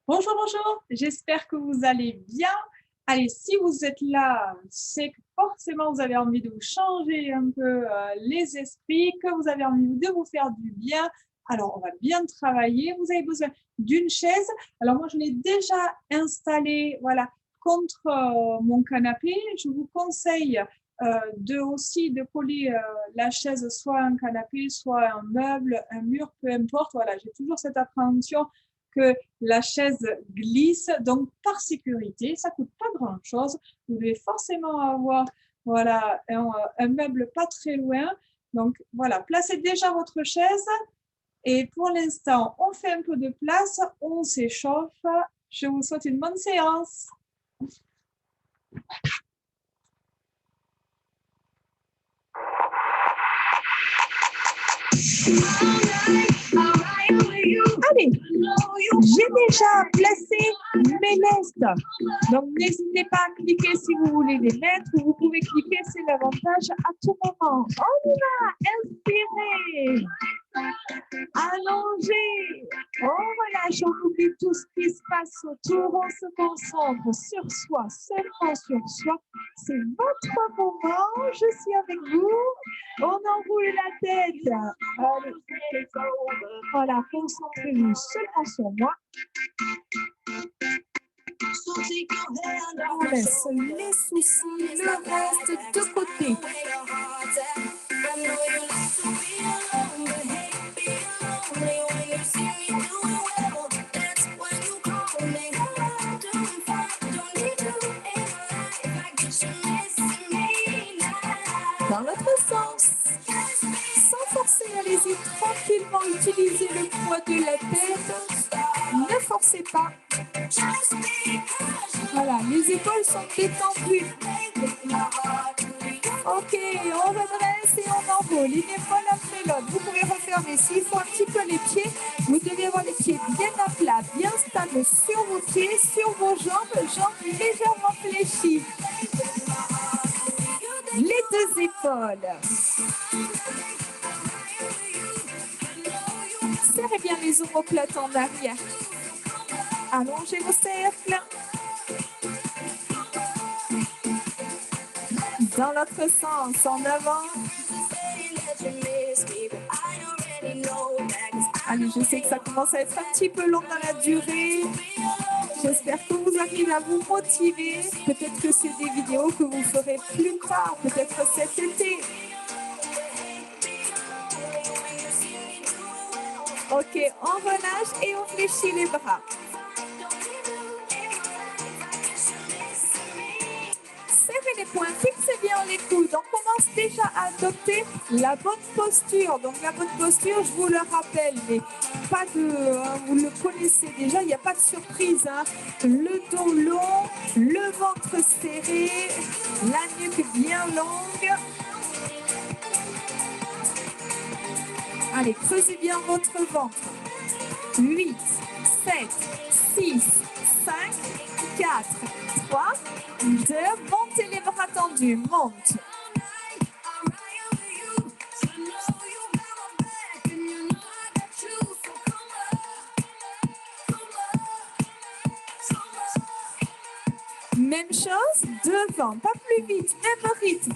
Bonjour, bonjour, j'espère que vous allez bien. Allez, si vous êtes là, c'est que forcément vous avez envie de vous changer un peu les esprits, que vous avez envie de vous faire du bien. Alors, on va bien travailler. Vous avez besoin d'une chaise. Alors, moi, je l'ai déjà installée, voilà, contre mon canapé. Je vous conseille aussi de coller la chaise soit à un canapé, soit à un meuble, un mur, peu importe. Voilà, j'ai toujours cette appréhension que la chaise glisse, donc par sécurité, ça coûte pas grand-chose. Vous devez forcément avoir voilà, un meuble pas très loin. Donc voilà, placez déjà votre chaise et pour l'instant, on fait un peu de place, on s'échauffe. Je vous souhaite une bonne séance. Allez, j'ai déjà placé mes lestes. Donc, n'hésitez pas à cliquer si vous voulez les mettre. Vous pouvez cliquer, c'est l'avantage à tout moment. On y va, inspirez. Allongez. On relâche, on oublie tout ce qui se passe autour. On se concentre sur soi, seulement sur soi. C'est votre moment. Je suis avec vous. On enroule la tête. Allez. Voilà, concentrez-vous seulement sur moi. On laisse les soucis, le reste de côté. Dans l'autre sens, sans forcer, allez-y tranquillement, utilisez le poids de la tête, ne forcez pas. Voilà, les épaules sont détendues. Ok, on redresse et on enroule, une épaule après l'autre. Vous pouvez refermer s'il faut un petit peu les pieds. Vous devez avoir les pieds bien à plat, bien stables sur vos pieds, sur vos jambes, jambes légèrement fléchies. Les deux épaules. Serrez bien les omoplates en arrière. Allongez vos cercles. Dans l'autre sens, en avant. Allez, je sais que ça commence à être un petit peu long dans la durée. J'espère que vous arrivez à vous motiver. Peut-être que c'est des vidéos que vous ferez plus tard, peut-être cet été. Ok, on relâche et on fléchit les bras. Serrez les poings, fixez bien les coudes. On commence déjà à adopter la bonne posture. Donc la bonne posture, je vous le rappelle, mais pas de, vous le connaissez déjà, il n'y a pas de surprise. Hein. Le dos long, le ventre serré, la nuque bien longue. Allez, creusez bien votre ventre. 8, 7, 6, 5, 4, 3, 2, montez les bras tendus, monte. Même chose, devant, pas plus vite, même rythme.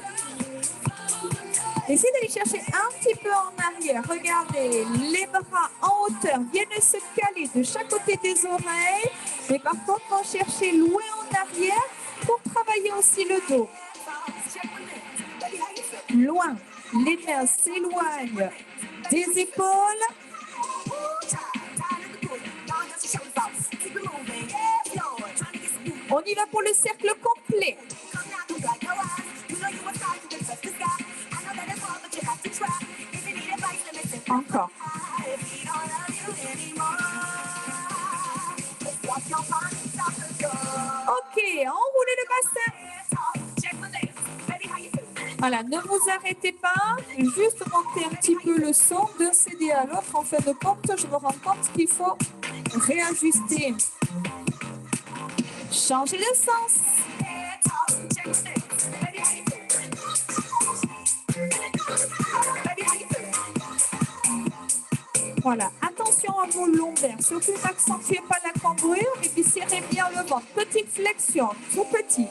Essayez d'aller chercher un petit peu en arrière. Regardez, les bras en hauteur viennent se caler de chaque côté des oreilles. Mais par contre, on chercher loin en arrière pour travailler aussi le dos. Loin, les mains s'éloignent des épaules. On y va pour le cercle complet. Encore. Ok, enroulez le bassin. Voilà, ne vous arrêtez pas, juste montez un petit peu le son d'un CD à l'autre. En fin de compte, je me rends compte qu'il faut réajuster. Changez le sens. Voilà, attention à vers vos lombaires. Surtout n'accentuez pas la cambrure et puis serrez bien le ventre. Petite flexion, tout petit.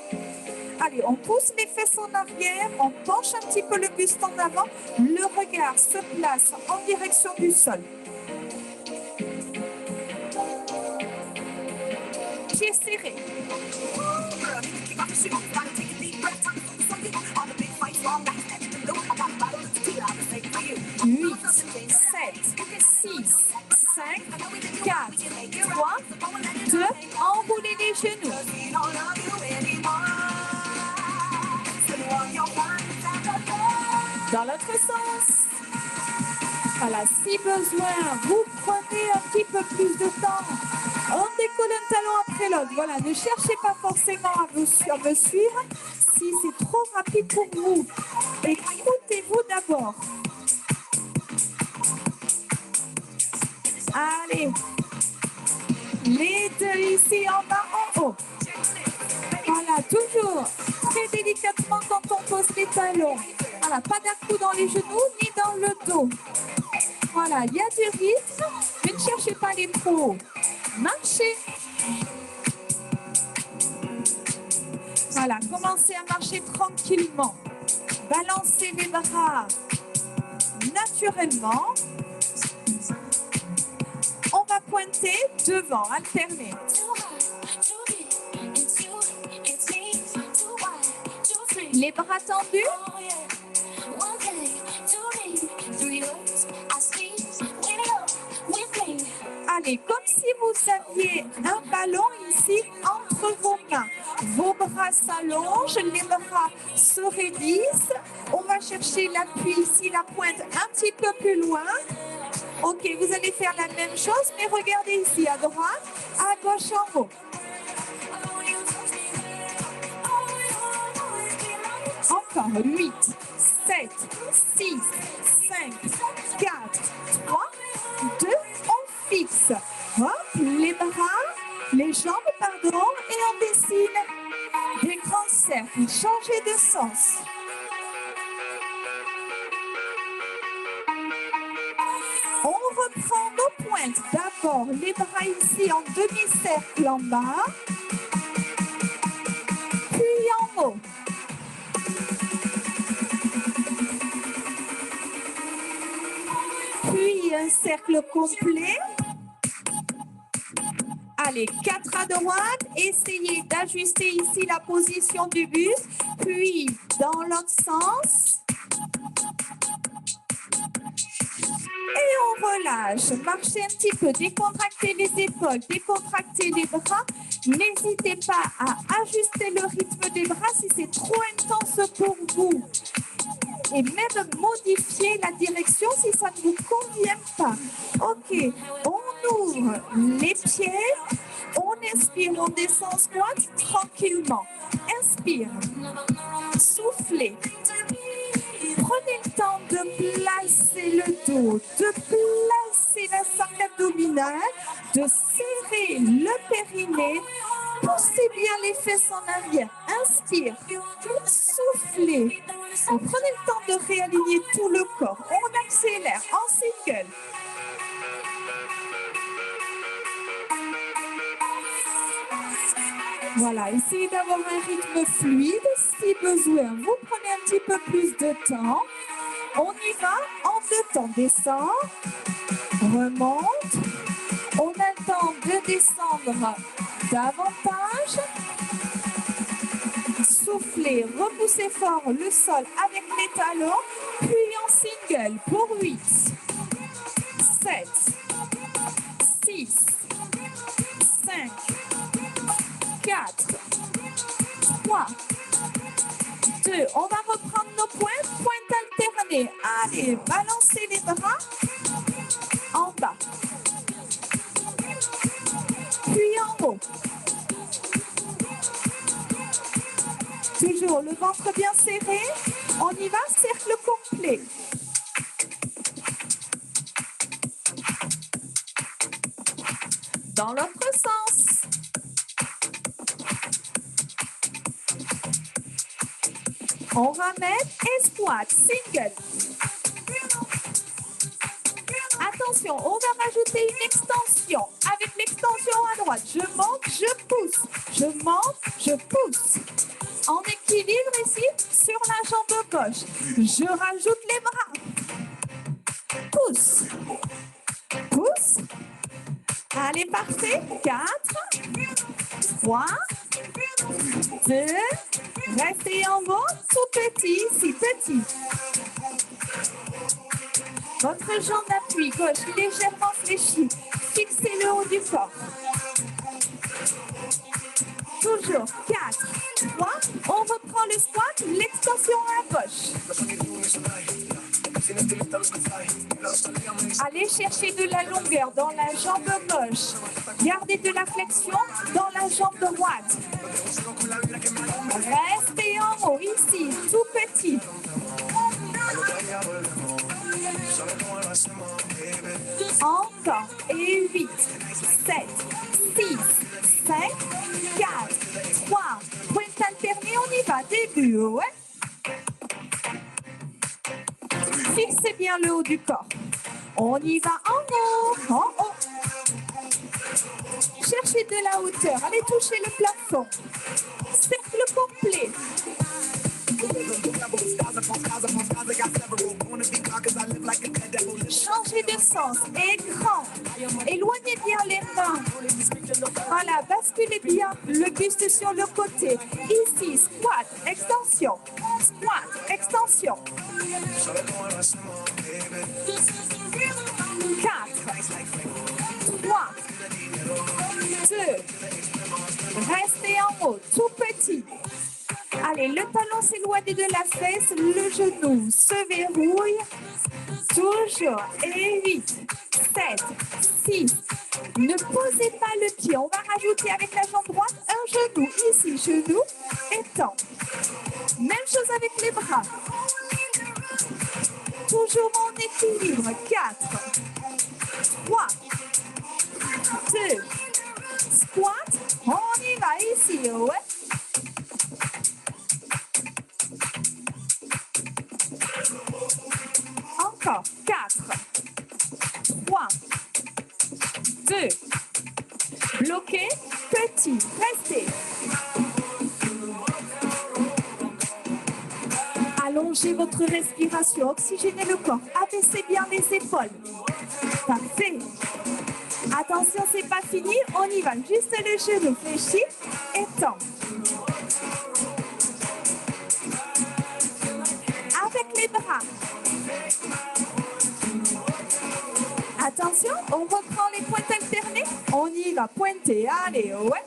Allez, on pousse les fesses en arrière, on penche un petit peu le buste en avant. Le regard se place en direction du sol. Pieds serrés. 8, 7, 6, 5, 4, 3, 2, enroulez les genoux. Dans l'autre sens. Voilà, si besoin, vous prenez un petit peu plus de temps. On décolle un talon après l'autre. Voilà, ne cherchez pas forcément à me suivre si c'est trop rapide pour vous. Écoutez-vous d'abord. Allez, les deux ici en bas, en haut. Voilà, toujours très délicatement quand on pose les talons. Voilà, pas d'un coup dans les genoux ni dans le dos. Voilà, il y a du rythme, mais ne cherchez pas les trop hauts. Marchez. Voilà, commencez à marcher tranquillement. Balancez les bras naturellement. On va pointer devant, alterner. Les bras tendus. Allez, comme si vous aviez un ballon ici entre vos mains. Vos bras s'allongent, les bras se raidissent. On va chercher l'appui ici, la pointe un petit peu plus loin. Ok, vous allez faire la même chose, mais regardez ici, à droite, à gauche, en haut. Encore 8, 7, 6, 5, 4, 3, 2, on fixe. Hop, les bras, les jambes, pardon, et on dessine des grands cercles. Changez de sens. On reprend nos pointes. D'abord, les bras ici en demi-cercle en bas, puis en haut. Puis un cercle complet. Allez, 4 à droite. Essayez d'ajuster ici la position du buste. Puis dans l'autre sens. Et on relâche. Marchez un petit peu. Décontractez les épaules. Décontractez les bras. N'hésitez pas à ajuster le rythme des bras si c'est trop intense pour vous. Et même modifier la direction si ça ne vous convient pas. Ok, on ouvre les pieds, on expire, on descend squat tranquillement. Inspire, soufflez. Prenez le temps de placer le dos, de placer la cercle abdominale, de serrer le périnée. Poussez bien les fesses en arrière. Inspire, soufflez. Et prenez le temps de réaligner tout le corps. On accélère en single. Voilà, essayez d'avoir un rythme fluide. Si besoin, vous prenez un petit peu plus de temps. On y va en 2 temps. Descend, remonte. On a le temps de descendre davantage. Soufflez, repoussez fort le sol avec les talons, puis en single pour 8, 7, 6, 5, 4, 3, 2. On va reprendre nos pointes, pointes alternées. Allez, balancez les bras en bas, puis en haut. Toujours le ventre bien serré. On y va, cercle complet. Dans l'autre sens. On ramène et squat, single. Attention, on va rajouter une extension. Avec l'extension à droite, je monte, je pousse. Je monte, je pousse. En équilibre ici, sur la jambe gauche. Je rajoute les bras. Pousse. Pousse. Allez, parfait. 4, 3, 2, restez en haut, tout petit, si petit. Votre jambe d'appui gauche légèrement fléchie. Fixez le haut du corps. Toujours 4, 3. On reprend le squat, l'extension à gauche. Allez chercher de la longueur dans la jambe gauche. Gardez de la flexion dans la jambe droite. Restez en haut, ici, tout petit. Encore. Et 8, 7, 6, 5, 4, 3. Pointe alternée, on y va. Début, ouais. Fixez bien le haut du corps. On y va en haut, en haut. Cherchez de la hauteur. Allez toucher le plafond. Cercle complet. Changez de sens et grand. Éloignez bien les mains. Voilà, basculez bien le buste sur le côté. Ici, squat, extension. Squat, extension. 4, 3, 2, restez en haut, tout petit. Allez, le talon s'éloigne de la fesse, le genou se verrouille. Toujours. Et 8, 7, 6. Ne posez pas le pied. On va rajouter avec la jambe droite un genou. Ici, genou et temps. Même chose avec les bras. Toujours en équilibre. 4, 3, 2. Squat. On y va ici. Ouais. Encore. 4, 3, 2. Bloquez. Petit. Restez. Allongez votre respiration. Oxygénez le corps. Abaissez bien les épaules. Parfait. Attention, c'est pas fini. On y va. Juste le genou fléchi et tend. Avec les bras. Attention, on reprend les pointes alternées. On y va. Pointer. Allez, ouais.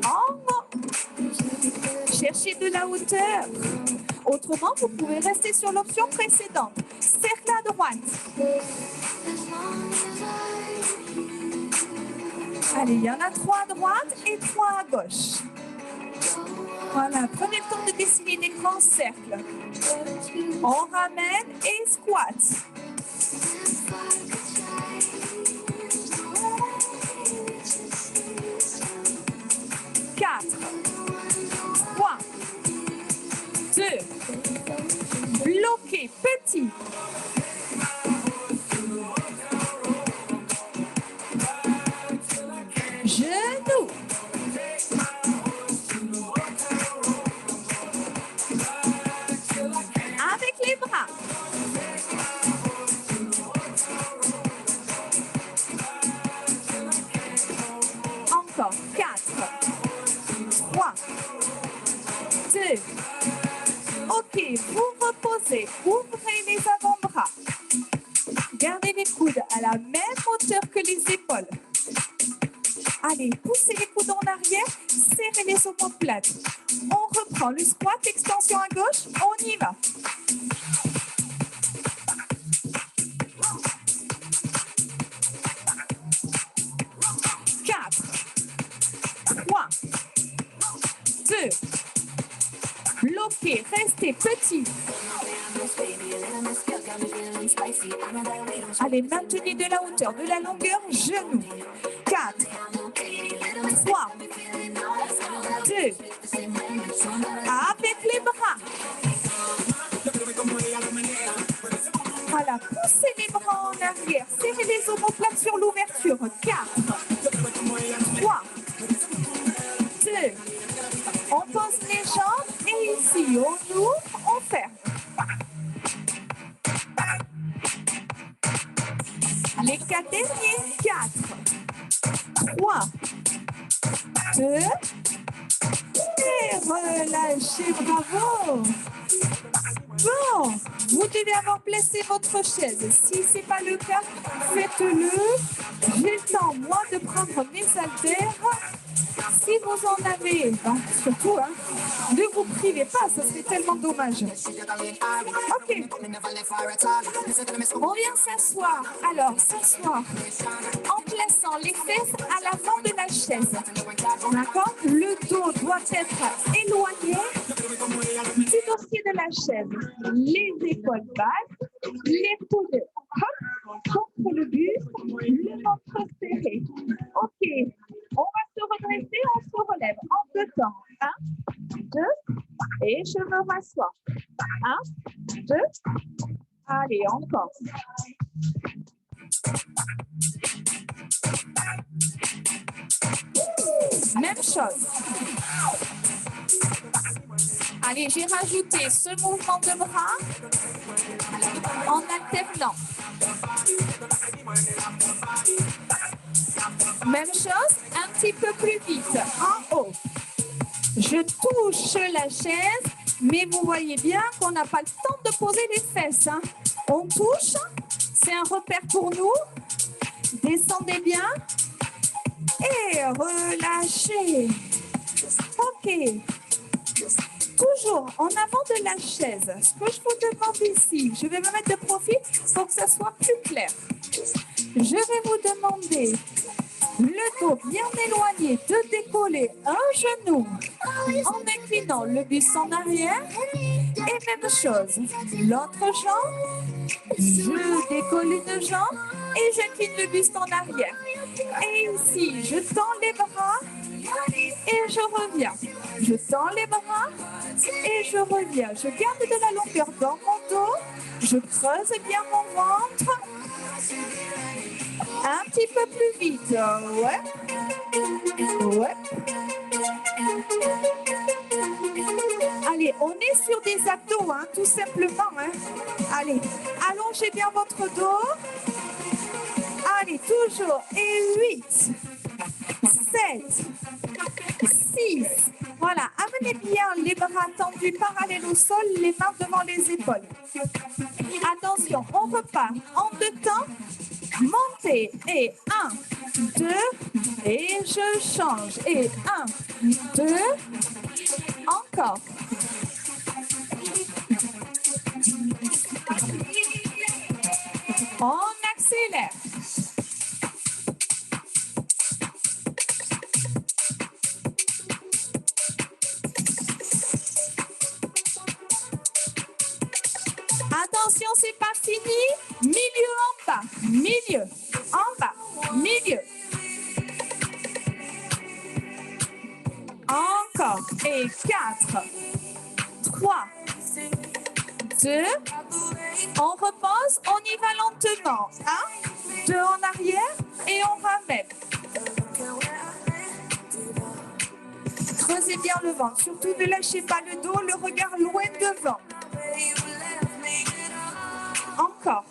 En haut. Cherchez de la hauteur. Autrement, vous pouvez rester sur l'option précédente. Cercle à droite. Allez, il y en a 3 à droite et 3 à gauche. Voilà, prenez le temps de dessiner des grands cercles. On ramène et squat. Bloqué, petit. Genou. Avec les bras. Encore. 4, 3, 2. Ok, vous reposez, ouvrez les avant-bras. Gardez les coudes à la même hauteur que les épaules. Allez, poussez les coudes en arrière, serrez les omoplates. On reprend le squat, extension à gauche, on y va. Bloqué, restez petit. Allez, maintenez de la hauteur, de la longueur, genoux. 4, 3, 2. Avec les bras. poussez les bras en arrière. Serrez les omoplates sur l'ouverture. 4, 3, 2. On pose les jambes et ici, on ouvre, on ferme. Les 4 derniers. 4, 3, 2. Et relâchez, bravo. Bon, vous devez avoir placé votre chaise. Si ce n'est pas le cas, faites-le. J'ai le temps, moi, de prendre mes haltères. Si vous en avez, surtout, ne vous privez pas, ça serait tellement dommage. Ok. On vient s'asseoir. Alors, s'asseoir en plaçant les fesses à l'avant de la chaise. D'accord? Le dos doit être éloigné du dossier de la chaise. Les épaules basses, les coudes contre le buste, le ventre serré. Ok. On va se redresser, on se relève en 2 temps. 1, 2, et je me rassois. 1, 2, allez, encore. Même chose. Allez, j'ai rajouté ce mouvement de bras en alternant. Même chose, un petit peu plus vite, en haut. Je touche la chaise, mais vous voyez bien qu'on n'a pas le temps de poser les fesses. On touche, c'est un repère pour nous. Descendez bien et relâchez. Ok. Toujours en avant de la chaise. Ce que je vous demande ici, je vais me mettre de profil pour que ça soit plus clair. Je vais vous demander le dos bien éloigné de décoller un genou en inclinant le buste en arrière. Et même chose, l'autre jambe, je décolle une jambe et j'incline le buste en arrière. Et ici, je tends les bras et je reviens. Je tends les bras et je reviens. Je garde de la longueur dans mon dos. Je creuse bien mon ventre. Un petit peu plus vite. Ouais. Ouais. Allez, on est sur des abdos, tout simplement. Allez, allongez bien votre dos. Allez, toujours. Et 8, 7, 6. Voilà, amenez bien les bras tendus parallèles au sol, les mains devant les épaules. Attention, on repart en 2 temps. Montez et 1, 2 et je change et 1, 2, encore. On accélère. Attention, c'est pas fini. Milieu en bas, milieu, en bas, milieu. Encore. Et 4, 3, 2. On repose, on y va lentement. 1, 2 en arrière et on ramène. Creusez bien le ventre. Surtout ne lâchez pas le dos, le regard loin devant. Encore.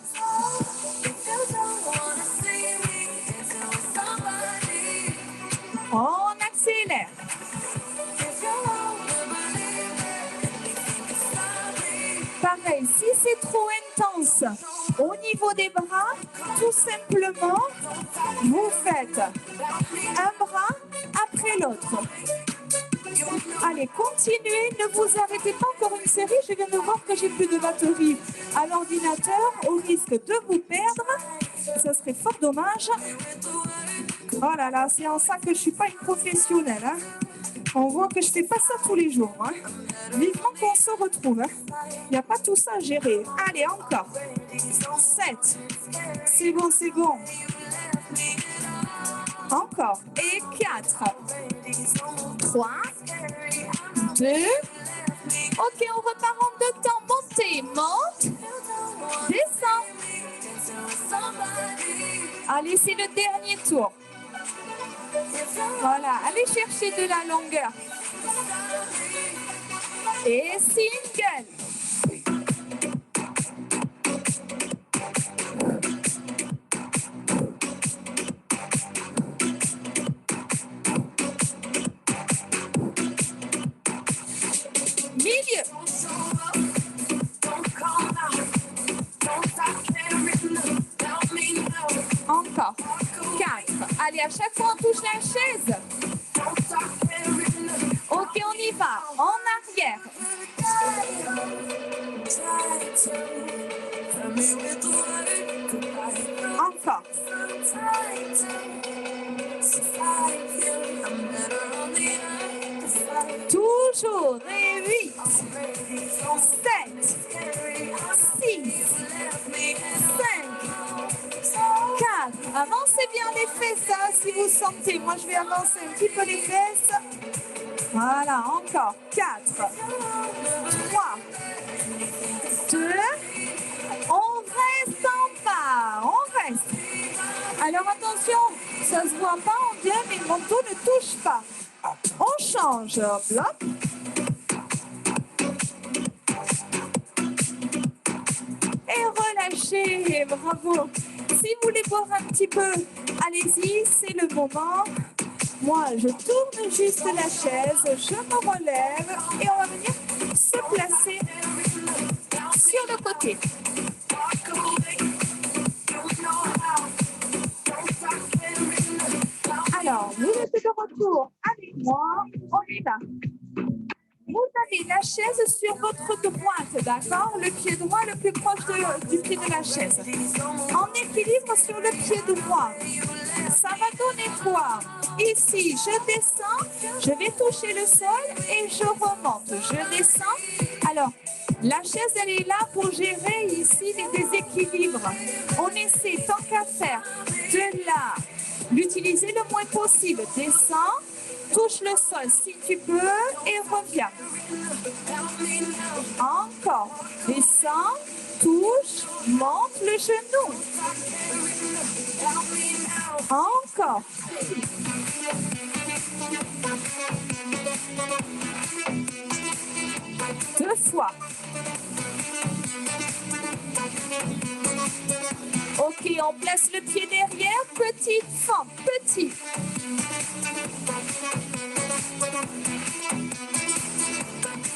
On accélère. Pareil, si c'est trop intense au niveau des bras, tout simplement, vous faites un bras après l'autre. Allez, continuez, ne vous arrêtez pas encore une série. Je viens de voir que j'ai plus de batterie à l'ordinateur, au risque de vous perdre. Ce serait fort dommage. Oh là là, c'est en ça que je ne suis pas une professionnelle. On voit que je ne fais pas ça tous les jours. Vivement qu'on se retrouve. Il n'y a pas tout ça à gérer. Allez, encore. 7. C'est bon, c'est bon. Encore. Et 4. 3. 2. Ok, on repart en 2 temps. Montez, monte. Descends. Allez, c'est le dernier tour. Voilà, allez chercher de la longueur. Et single. Milieu. Encore. 4. Allez, à chaque fois, on touche la chaise. Ok, on y va. En arrière. Encore. Toujours. Et 8, 7, 6, 5, 4. Avancez bien les fesses, hein, si vous sentez. Moi, je vais avancer un petit peu les fesses. Voilà, encore. 4, 3, 2. On reste en bas. On reste. Alors, attention, ça se voit pas en bien, mais le manteau ne touche pas. On change. Bloc. Et relâchez. Bravo. Si vous voulez boire un petit peu, allez-y, c'est le moment. Moi, je tourne juste la chaise, je me relève et on va venir se placer sur le côté. Alors, vous êtes de retour avec moi, on y va. Vous avez la chaise sur votre droite, d'accord? Le pied droit le plus proche du pied de la chaise. En équilibre sur le pied droit. Ça va donner quoi? Ici, je descends, je vais toucher le sol et je remonte. Je descends. Alors, la chaise, elle est là pour gérer ici les déséquilibres. On essaie, tant qu'à faire, de là, l'utiliser le moins possible. Descends. Touche le sol si tu peux et reviens. Encore. Descends, touche, monte le genou. Encore. Deux fois. Ok, on place le pied derrière. Petite fente, petit.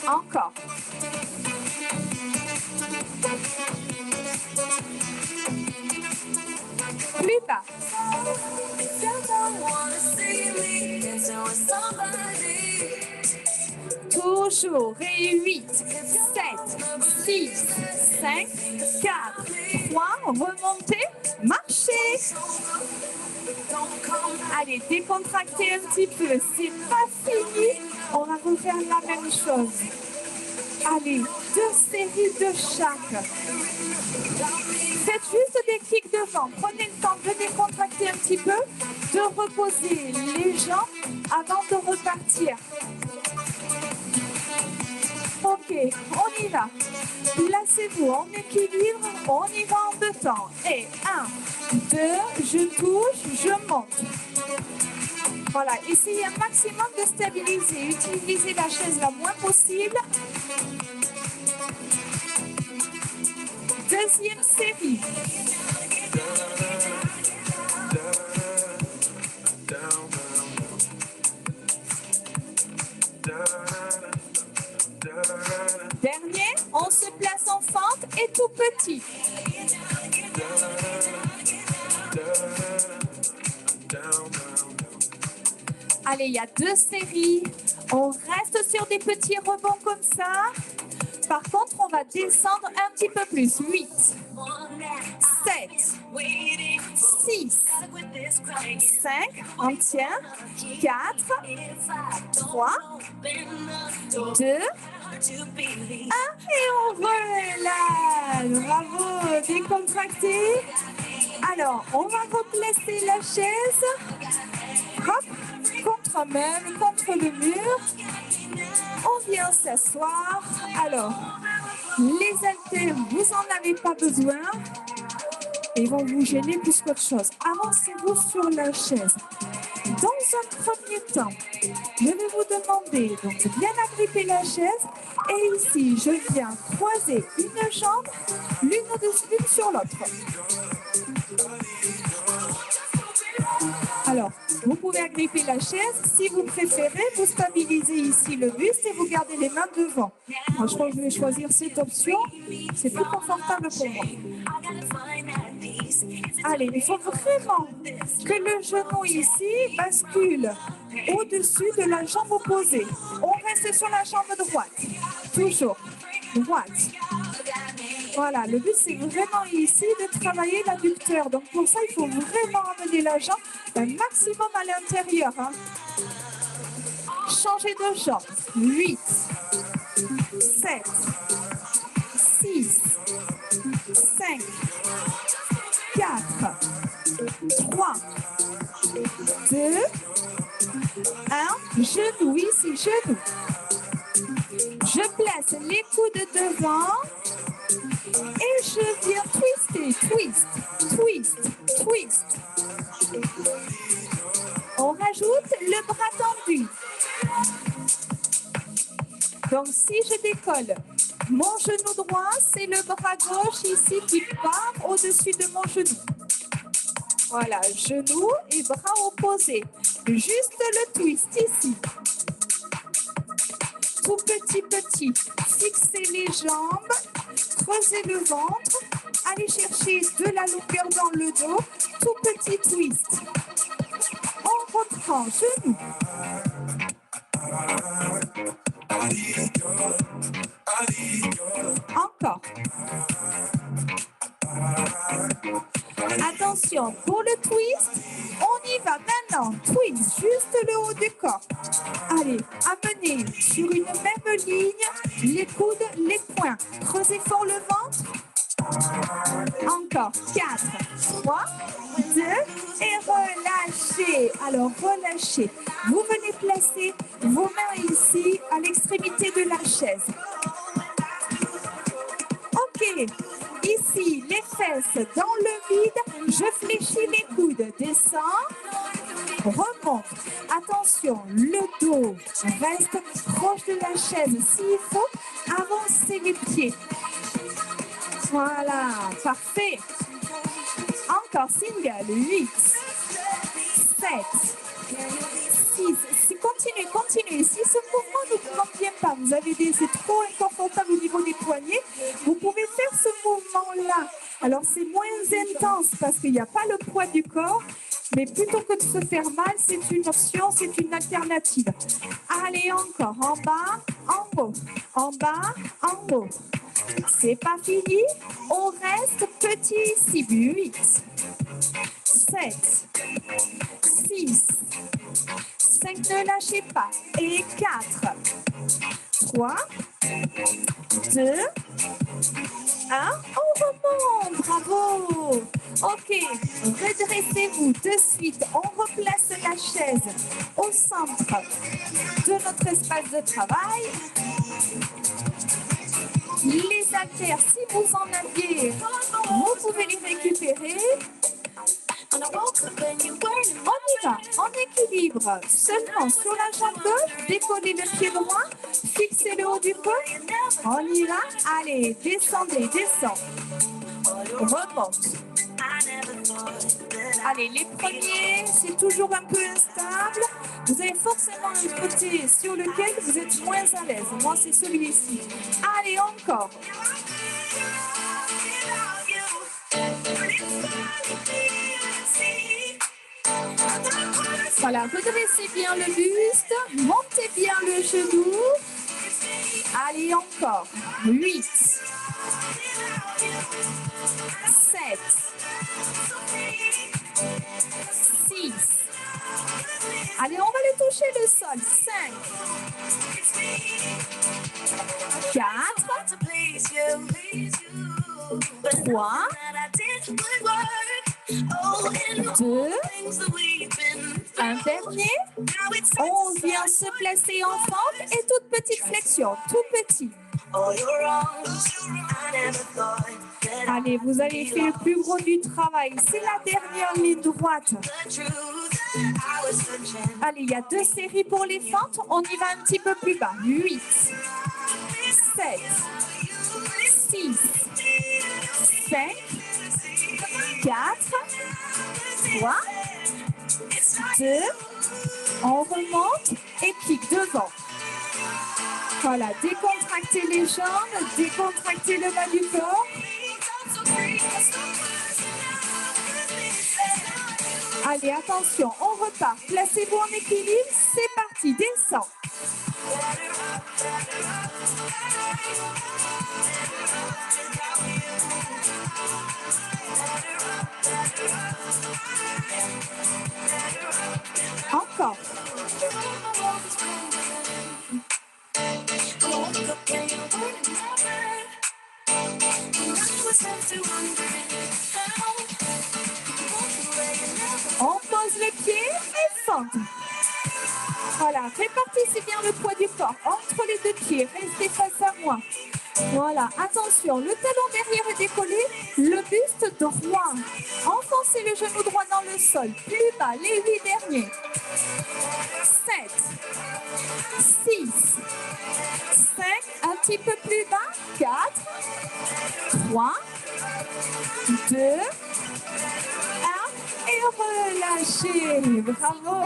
Encore. Plus bas. Toujours. Et 8, 7, 6, 5, 4, 3. Remontez. Marchez. Allez, décontractez un petit peu. C'est pas fini. On va refaire la même chose. Allez, 2 séries de chaque. Faites juste des kicks devant. Prenez le temps de décontracter un petit peu, de reposer les jambes avant de repartir. Ok, on y va. Placez-vous en équilibre. On y va en 2 temps. Et 1, 2, je touche, je monte. Voilà, essayez un maximum de stabiliser. Utilisez la chaise la moins possible. Deuxième série. Dernier, on se place en fente et tout petit. Allez, il y a 2 séries. On reste sur des petits rebonds comme ça. Par contre, on va descendre un petit peu plus. 8, 7, 6, 5, on tient, 4, 3, 2, 1 et on relâche. Bravo, décontracté. Alors, on va replacer la chaise. Hop, contre-même, contre le mur. On vient s'asseoir. Alors, les haltères, vous n'en avez pas besoin. et vont vous gêner plus qu'autre chose. Avancez-vous sur la chaise. Dans un premier temps, je vais vous demander donc de bien agripper la chaise et ici, je viens croiser une jambe l'une sur l'autre. Alors, vous pouvez agripper la chaise. Si vous préférez, vous stabilisez ici le buste et vous gardez les mains devant. Moi, je pense que je vais choisir cette option. C'est plus confortable pour moi. Allez, il faut vraiment que le genou ici bascule au-dessus de la jambe opposée. On reste sur la jambe droite. Toujours. Droite. Voilà, le but c'est vraiment ici de travailler l'adducteur. Donc pour ça, il faut vraiment amener la jambe un maximum à l'intérieur. Hein. Changer de jambe. 8, 7, 6, 5, 4, 3, 2, 1. Genou, ici, genou. Je place les coudes devant. Et je viens twister, twist, twist, twist. On rajoute le bras tendu. Donc, si je décolle mon genou droit, c'est le bras gauche ici qui part au-dessus de mon genou. Voilà, genou et bras opposés. Juste le twist ici. Tout petit, fixez les jambes. Creusez le ventre, allez chercher de la longueur dans le dos, tout petit twist. On reprend, genou. Encore. Attention, pour le twist, on y va maintenant. Twist, juste le haut du corps. Allez, amenez sur une même ligne les coudes, les poings. Creusez fort le ventre. Encore. 4, 3, 2 et relâchez. Alors, relâchez. Vous venez placer vos mains ici à l'extrémité de la chaise. Ok. Ici, les fesses dans le vide. Je fléchis les coudes. Descends. Remonte. Attention, le dos reste proche de la chaise. S'il faut, avancez les pieds. Voilà, parfait. Encore single. 8, 7, 6. Continuez. Si ce mouvement ne vous convient pas, vous avez c'est trop inconfortable au niveau des poignets, vous pouvez faire ce mouvement-là. Alors, c'est moins intense parce qu'il n'y a pas le poids du corps, mais plutôt que de se faire mal, c'est une option, c'est une alternative. Allez, encore. En bas, en haut. En bas, en haut. C'est pas fini. On reste petit ici. 8, 7, 6, 5, ne lâchez pas. Et 4, 3, 2, 1. On remonte. Bravo. Ok. Redressez-vous de suite. On replace la chaise au centre de notre espace de travail. Les haltères, si vous en aviez, vous pouvez les récupérer. On y va, en équilibre, seulement sur la jambe gauche, décollez le pied droit, fixez le haut du corps. On y va, allez, descendez, descends. Remonte. Allez, les premiers, c'est toujours un peu instable. Vous avez forcément un côté sur lequel vous êtes moins à l'aise. Moi, c'est celui-ci. Allez, encore. Voilà, redressez bien le buste, montez bien le genou. Allez, encore. 8, 7, 6. Allez, on va le toucher le sol. 5, 4, 3, 2, un dernier. On vient se placer en fente et toute petite flexion, tout petit. Allez, vous avez fait le plus gros du travail. C'est la dernière ligne droite. Allez, il y a 2 séries pour les fentes. On y va un petit peu plus bas. 8, 7, 6, 5, 4, 3, 2, on remonte et kick devant. Voilà, décontractez les jambes, décontractez le bas du corps. Allez, attention, on repart. Placez-vous en équilibre. C'est parti, descend. Encore. On pose le pied et fente. Voilà, répartissez bien le poids du corps entre les 2 pieds. Restez face à moi. Voilà, attention, le talon derrière est décollé, le buste droit. Enfoncez le genou droit dans le sol. Plus bas, les 8 derniers. 7, 6, 5, un petit peu plus bas. 4, 3, 2, 1. Et relâchez. Bravo.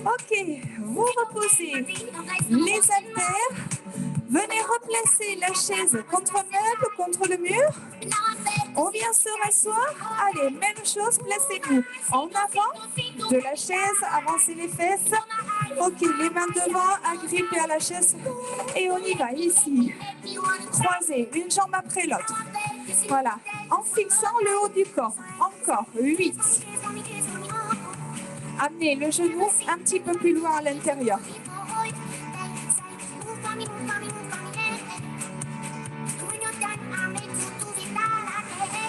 Ok, vous reposez les haltères. Venez replacer la chaise contre meuble, contre le mur. On vient se rasseoir. Allez, même chose, placez-vous en avant de la chaise, avancez les fesses. Ok, les mains devant, agrippées à la chaise. Et on y va, ici. Croisez une jambe après l'autre. Voilà, en fixant le haut du corps. Encore, 8. Amenez le genou un petit peu plus loin à l'intérieur.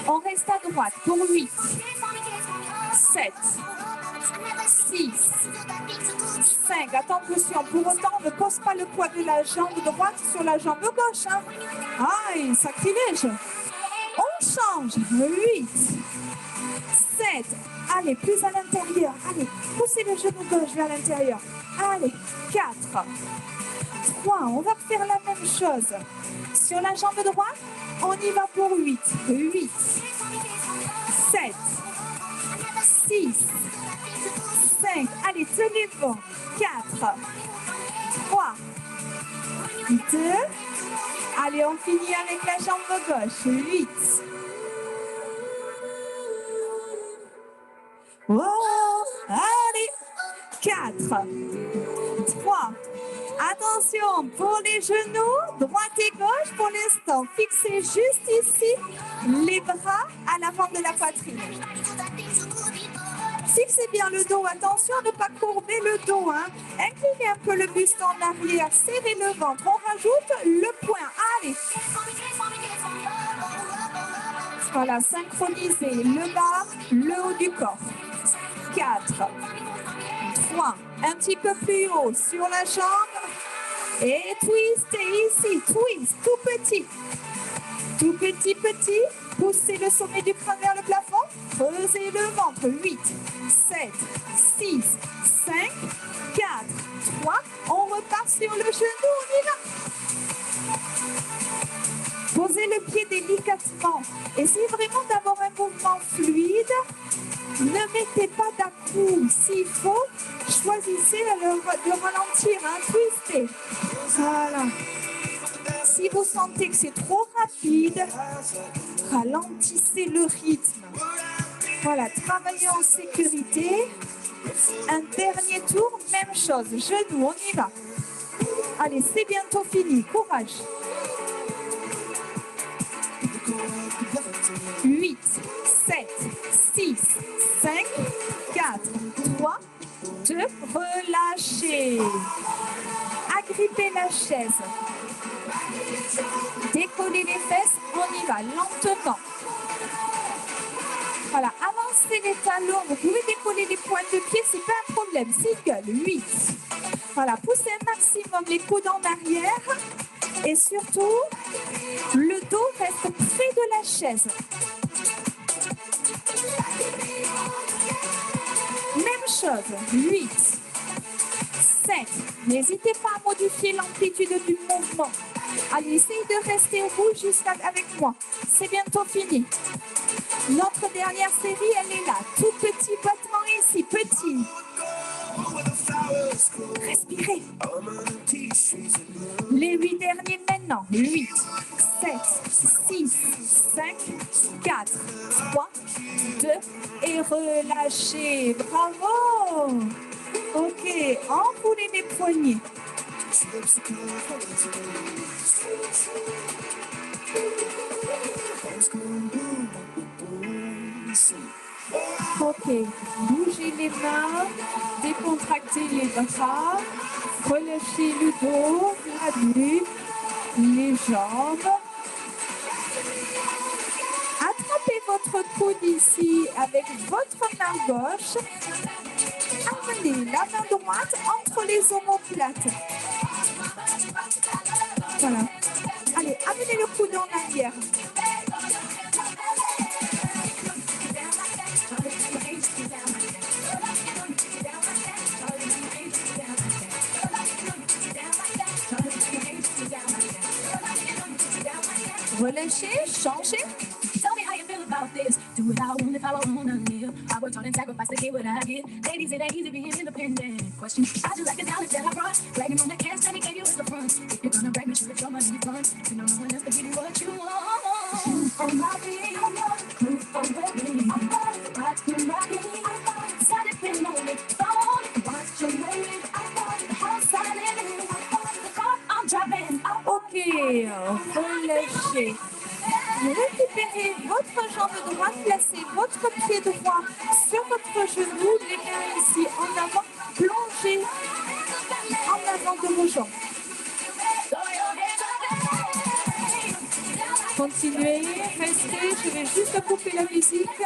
On reste à droite pour 8, 7, 6, 5. Attention, pour autant, on ne pose pas le poids de la jambe droite sur la jambe gauche. Hein. Aïe, sacrilège. On change. 8, 7. Allez, plus à l'intérieur. Allez, poussez le genou gauche vers l'intérieur. Allez, 4, 3. On va faire la même chose. Sur la jambe droite, on y va pour 8. 8, 7, 6, 5. Allez, tenez bon. 4, 3, 2. Allez, on finit avec la jambe gauche. 8. Oh, allez. 4, 3. Attention, pour les genoux, droite et gauche pour l'instant. Fixez juste ici les bras à l'avant de la poitrine. Fixez bien le dos, attention à ne pas courber le dos. Hein. Inclinez un peu le buste en arrière, serrez le ventre. On rajoute le poing. Allez. Voilà, synchronisez le bas, le haut du corps. 4, 3, un petit peu plus haut sur la jambe. Et twistez ici, twist, tout petit. Tout petit, petit. Poussez le sommet du crâne vers le plafond. Creusez le ventre. 8, 7, 6, 5, 4, 3. On repart sur le genou, on y va. Posez le pied délicatement. Essayez vraiment d'avoir un mouvement fluide. Ne mettez pas d'à-coup. S'il faut, choisissez de ralentir, hein, twistez. Voilà. Si vous sentez que c'est trop rapide, ralentissez le rythme. Voilà, travaillez en sécurité. Un dernier tour, même chose. Genoux, on y va. Allez, c'est bientôt fini. Courage. 8, 7, 6, 5, 4, 3, 2, relâchez. Agrippez la chaise. Décollez les fesses, on y va lentement. Voilà, avancez les talons. Vous pouvez décoller les pointes de pied, c'est pas un problème. Single, 8. Voilà, poussez un maximum les coudes en arrière. Et surtout, le dos reste près de la chaise. Même chose, 8, 7. N'hésitez pas à modifier l'amplitude du mouvement. Allez, essayez de rester au bout jusqu'à avec moi. C'est bientôt fini. Notre dernière série, elle est là. Tout petit battement ici, petit. Respirez. Les 8 derniers maintenant. 8, 7, 6, 5, 4, 3, 2 et relâchez. Bravo. Ok, enroulez les poignets. Ok, bougez les mains, décontractez les bras, relâchez le dos, la nuque, les jambes. Attrapez votre coude ici avec votre main gauche. Amenez la main droite entre les omoplates. Voilà. Allez, amenez le coude en arrière. Relâchez, changez. Tell me how you feel about this. Do what I want if I wanna live. I worked hard and sacrificed to get what I get. Ladies, it ain't easy being independent. Question, how'd you like the talent that I brought? Bragging on the cash that he gave you as a front. If you're gonna brag, make sure it's your money you front. You know no one else can give you what you want. On my feet, proof of wedding. Watch me rocking. Side it pin on it, phone. Watch your way. The house I live in. The car I'm driving. Ok, relâchez. Récupérez votre jambe droite, placez votre pied droit sur votre genou, les mains ici en avant, plongez en avant de vos jambes. Continuez, restez, je vais juste couper la musique.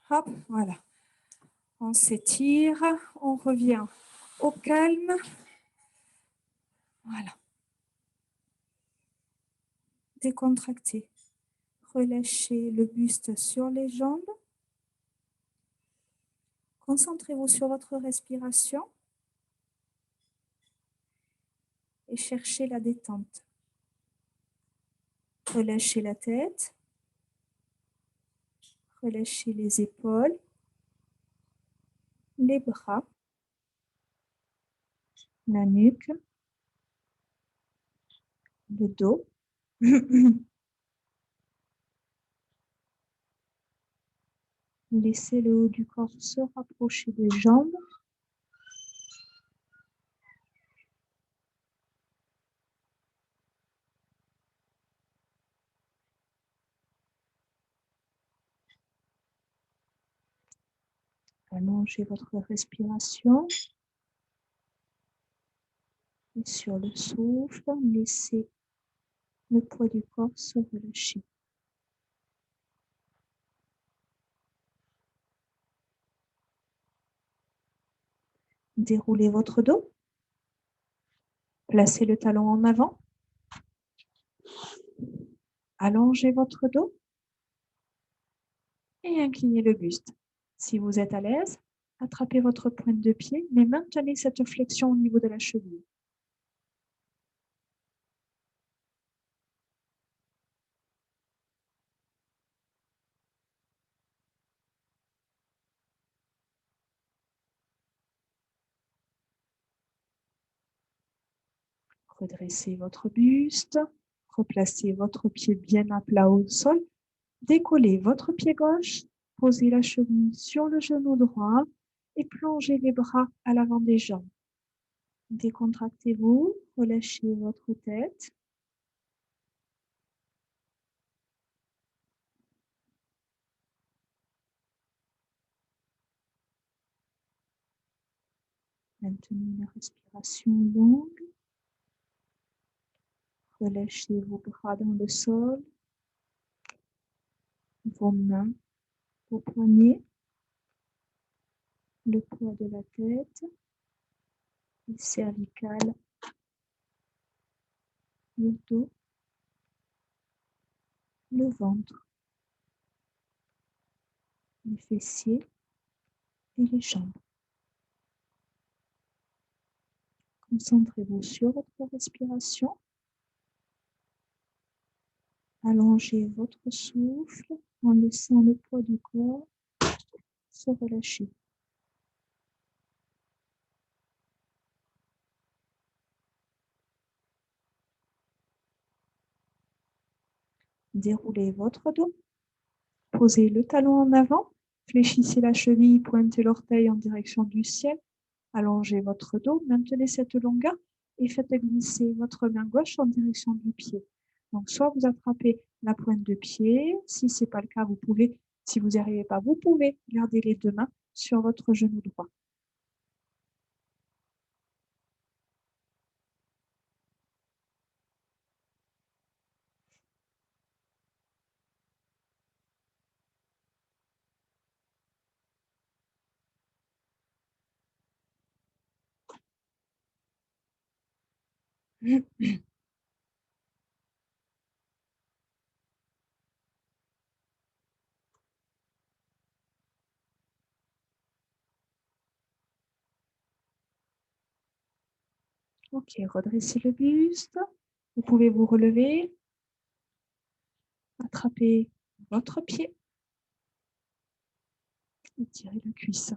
Hop, voilà. On s'étire, on revient au calme. Voilà. Décontractez. Relâchez le buste sur les jambes. Concentrez-vous sur votre respiration et cherchez la détente. Relâchez la tête. Relâchez les épaules, les bras, la nuque, le dos. Laissez le haut du corps se rapprocher des jambes. Allongez votre respiration. Et sur le souffle, laissez le poids du corps se relâcher. Déroulez votre dos. Placez le talon en avant. Allongez votre dos. Et inclinez le buste. Si vous êtes à l'aise, attrapez votre pointe de pied, mais maintenez cette flexion au niveau de la cheville. Redressez votre buste, replacez votre pied bien à plat au sol, décollez votre pied gauche, posez la cheville sur le genou droit et plongez les bras à l'avant des jambes. Décontractez-vous, relâchez votre tête. Maintenez une respiration longue. Relâchez vos bras dans le sol, vos mains, vos poignets, le poids de la tête, les cervicales, le dos, le ventre, les fessiers et les jambes. Concentrez-vous sur votre respiration. Allongez votre souffle en laissant le poids du corps se relâcher. Déroulez votre dos. Posez le talon en avant. Fléchissez la cheville, pointez l'orteil en direction du ciel. Allongez votre dos, maintenez cette longueur et faites glisser votre main gauche en direction du pied. Donc, soit vous attrapez la pointe de pied. Si ce n'est pas le cas, vous pouvez, si vous n'y arrivez pas, vous pouvez garder les deux mains sur votre genou droit. Ok, redressez le buste. Vous pouvez vous relever. Attrapez votre pied. Et tirez la cuisse.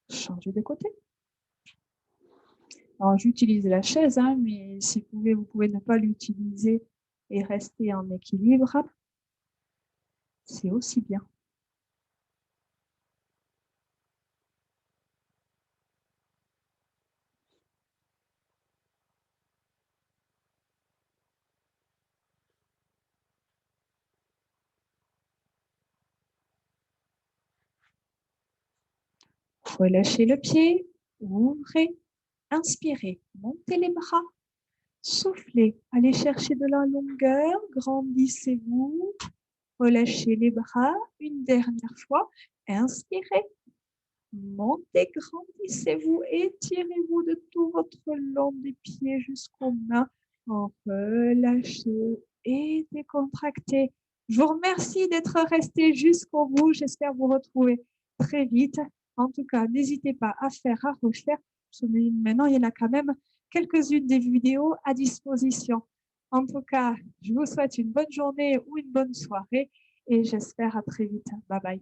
Changez de côté. Alors, j'utilise la chaise, hein, mais si vous pouvez ne pas l'utiliser et rester en équilibre. C'est aussi bien. Relâchez le pied, ouvrez, inspirez, montez les bras, soufflez, allez chercher de la longueur, grandissez-vous, relâchez les bras une dernière fois, inspirez, montez, grandissez-vous, étirez-vous de tout votre long des pieds jusqu'aux mains, relâchez et décontractez. Je vous remercie d'être resté jusqu'au bout, j'espère vous retrouver très vite. En tout cas, n'hésitez pas à faire, à refaire. Maintenant, il y en a quand même quelques-unes des vidéos à disposition. En tout cas, je vous souhaite une bonne journée ou une bonne soirée et j'espère à très vite. Bye bye.